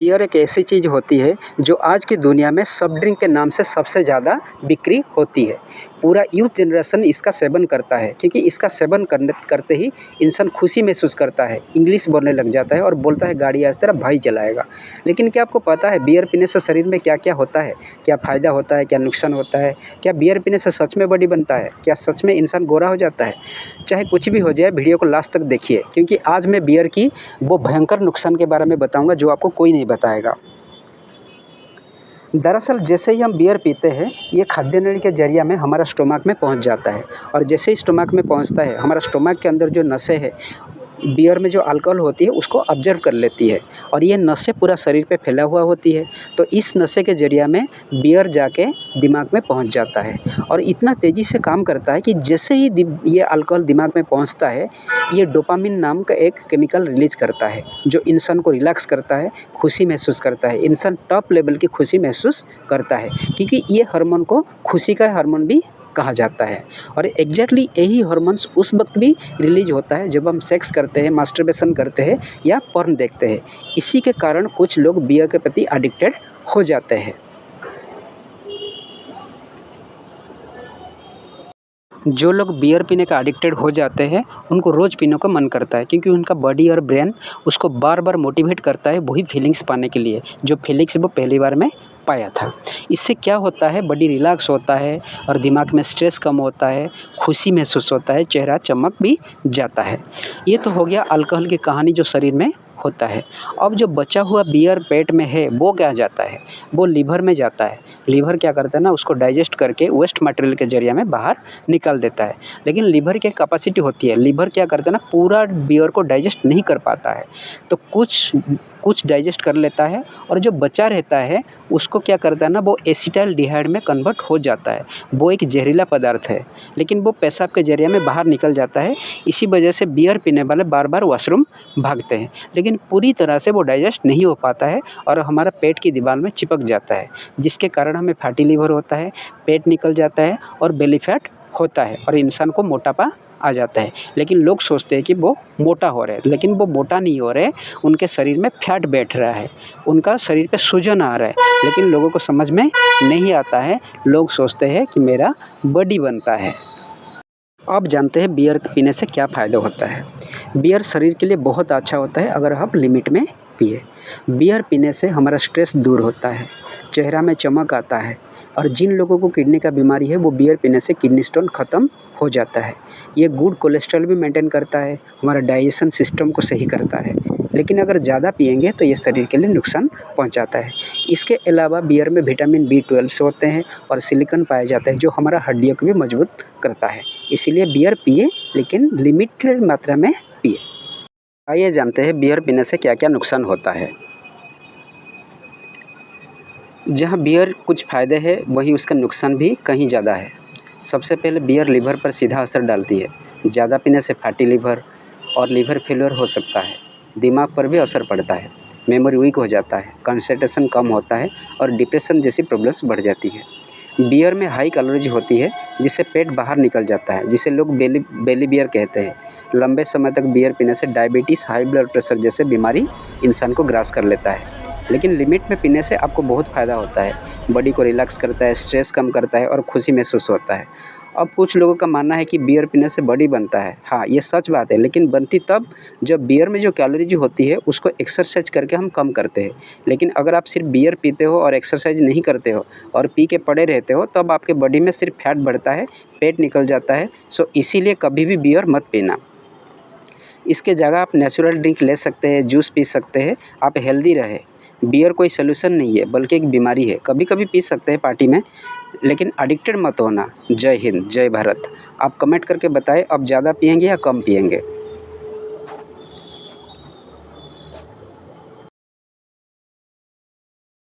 Beer एक ऐसी चीज़ होती है जो आज की दुनिया में सॉफ्ट ड्रिंक के नाम से सबसे ज़्यादा बिक्री होती है। पूरा यूथ जनरेशन इसका सेवन करता है क्योंकि इसका सेवन करने करते ही इंसान खुशी महसूस करता है, इंग्लिश बोलने लग जाता है और बोलता है गाड़ी आज तेरा भाई चलाएगा। लेकिन क्या आपको पता है बियर पीने से शरीर में क्या-क्या होता है? क्या फ़ायदा होता है? क्या नुकसान होता है? क्या बियर पीने से सच में बॉडी बनता है? क्या सच में इंसान गोरा हो जाता है? चाहे कुछ भी हो जाए वीडियो को लास्ट तक देखिए क्योंकि आज मैं बियर की वो भयंकर नुकसान के बारे में बताऊँगा जो आपको कोई नहीं बताएगा। दरअसल जैसे ही हम बियर पीते हैं ये खाद्य नली के ज़रिया में हमारा स्टोमक में पहुंच जाता है और जैसे ही स्टोमक में पहुंचता है हमारा स्टोमक के अंदर जो नसें हैं बियर में जो अल्कोहल होती है उसको ऑब्जर्व कर लेती है और ये नसें पूरा शरीर पे फैला हुआ होती है। तो इस नशे के ज़रिया में बियर जाके दिमाग में पहुंच जाता है और इतना तेज़ी से काम करता है कि जैसे ही ये अल्कोहल दिमाग में पहुंचता है ये डोपामिन नाम का एक केमिकल रिलीज़ करता है जो इंसान को रिलैक्स करता है, खुशी महसूस करता है। इंसान टॉप लेवल की खुशी महसूस करता है क्योंकि ये हार्मोन को खुशी का हार्मोन भी कहा जाता है और एग्जैक्टली यही हार्मोन्स उस वक्त भी रिलीज होता है जब हम सेक्स करते हैं, मास्टरबेशन करते हैं या पोर्न देखते हैं। इसी के कारण कुछ लोग बियर के प्रति एडिक्टेड हो जाते हैं। जो लोग बियर पीने का एडिक्टेड हो जाते हैं उनको रोज़ पीने का मन करता है क्योंकि उनका बॉडी और ब्रेन उसको बार बार मोटिवेट करता है वही फीलिंग्स पाने के लिए जो फीलिंग्स वो पहली बार में पाया था। इससे क्या होता है बॉडी रिलैक्स होता है और दिमाग में स्ट्रेस कम होता है, खुशी महसूस होता है, चेहरा चमक भी जाता है। ये तो हो गया अल्कोहल की कहानी जो शरीर में होता है। अब जो बचा हुआ बियर पेट में है वो क्या जाता है, वो लीवर में जाता है। लीवर क्या करता है ना उसको डाइजेस्ट करके वेस्ट मटेरियल के ज़रिए में बाहर निकाल देता है। लेकिन लीवर की कैपेसिटी होती है, लीवर क्या करता है ना पूरा बियर को डाइजेस्ट नहीं कर पाता है। तो कुछ कुछ डाइजेस्ट कर लेता है और जो बचा रहता है उसको क्या करता है ना वो एसिटाल्डिहाइड में कन्वर्ट हो जाता है। वो एक जहरीला पदार्थ है लेकिन वो पेशाब के ज़रिए में बाहर निकल जाता है। इसी वजह से बियर पीने वाले बार बार वॉशरूम भागते हैं लेकिन पूरी तरह से वो डाइजेस्ट नहीं हो पाता है और हमारा पेट की दीवार में चिपक जाता है जिसके कारण हमें फैटी लीवर होता है, पेट निकल जाता है और बेली फैट होता है और इंसान को मोटापा आ जाता है। लेकिन लोग सोचते हैं कि वो मोटा हो रहे हैं लेकिन वो मोटा नहीं हो रहे, उनके शरीर में फैट बैठ रहा है, उनका शरीर पे सूजन आ रहा है लेकिन लोगों को समझ में नहीं आता है। लोग सोचते हैं कि मेरा बॉडी बनता है। अब जानते हैं बियर पीने से क्या फ़ायदा होता है। बियर शरीर के लिए बहुत अच्छा होता है अगर आप लिमिट में पिए। बियर पीने से हमारा स्ट्रेस दूर होता है, चेहरा में चमक आता है और जिन लोगों को किडनी का बीमारी है वो बियर पीने से किडनी स्टोन ख़त्म हो जाता है। ये गुड कोलेस्ट्रॉल भी मेंटेन करता है, हमारा डाइजेशन सिस्टम को सही करता है। लेकिन अगर ज़्यादा पिएंगे तो ये शरीर के लिए नुकसान पहुंचाता है। इसके अलावा बियर में विटामिन B12 होते हैं और सिलिकॉन पाया जाता है जो हमारा हड्डियों को भी मजबूत करता है। इसीलिए बियर पिए लेकिन लिमिटेड मात्रा में पिए। आइए जानते हैं बियर पीने से क्या क्या नुकसान होता है। जहाँ बियर कुछ फ़ायदे हैं वहीं उसका नुकसान भी कहीं ज़्यादा है। सबसे पहले बियर लीवर पर सीधा असर डालती है। ज़्यादा पीने से फैटी लीवर और लीवर फेलियर हो सकता है। दिमाग पर भी असर पड़ता है, मेमोरी वीक हो जाता है, कंसंट्रेशन कम होता है और डिप्रेशन जैसी प्रॉब्लम्स बढ़ जाती है। बियर में हाई कैलोरीज होती है जिससे पेट बाहर निकल जाता है जिसे लोग बेली बियर कहते हैं। लंबे समय तक बियर पीने से डायबिटीज़, हाई ब्लड प्रेशर जैसे बीमारी इंसान को ग्रास कर लेता है। लेकिन लिमिट में पीने से आपको बहुत फ़ायदा होता है, बॉडी को रिलैक्स करता है, स्ट्रेस कम करता है और खुशी महसूस होता है। अब कुछ लोगों का मानना है कि बियर पीने से बॉडी बनता है। हाँ, ये सच बात है लेकिन बनती तब जब बियर में जो कैलोरीज होती है उसको एक्सरसाइज करके हम कम करते हैं। लेकिन अगर आप सिर्फ बियर पीते हो और एक्सरसाइज नहीं करते हो और पी के पड़े रहते हो तब आपके बॉडी में सिर्फ फैट बढ़ता है, पेट निकल जाता है। सो इसीलिए कभी भी बियर मत पीना। इसके जगह आप नेचुरल ड्रिंक ले सकते हैं, जूस पी सकते हैं, आप हेल्दी रहे। बियर कोई सॉल्यूशन नहीं है बल्कि एक बीमारी है। कभी कभी पी सकते हैं पार्टी में लेकिन एडिक्टेड मत होना। जय हिंद, जय भारत। आप कमेंट करके बताएं अब ज़्यादा पिएंगे या कम पिएंगे।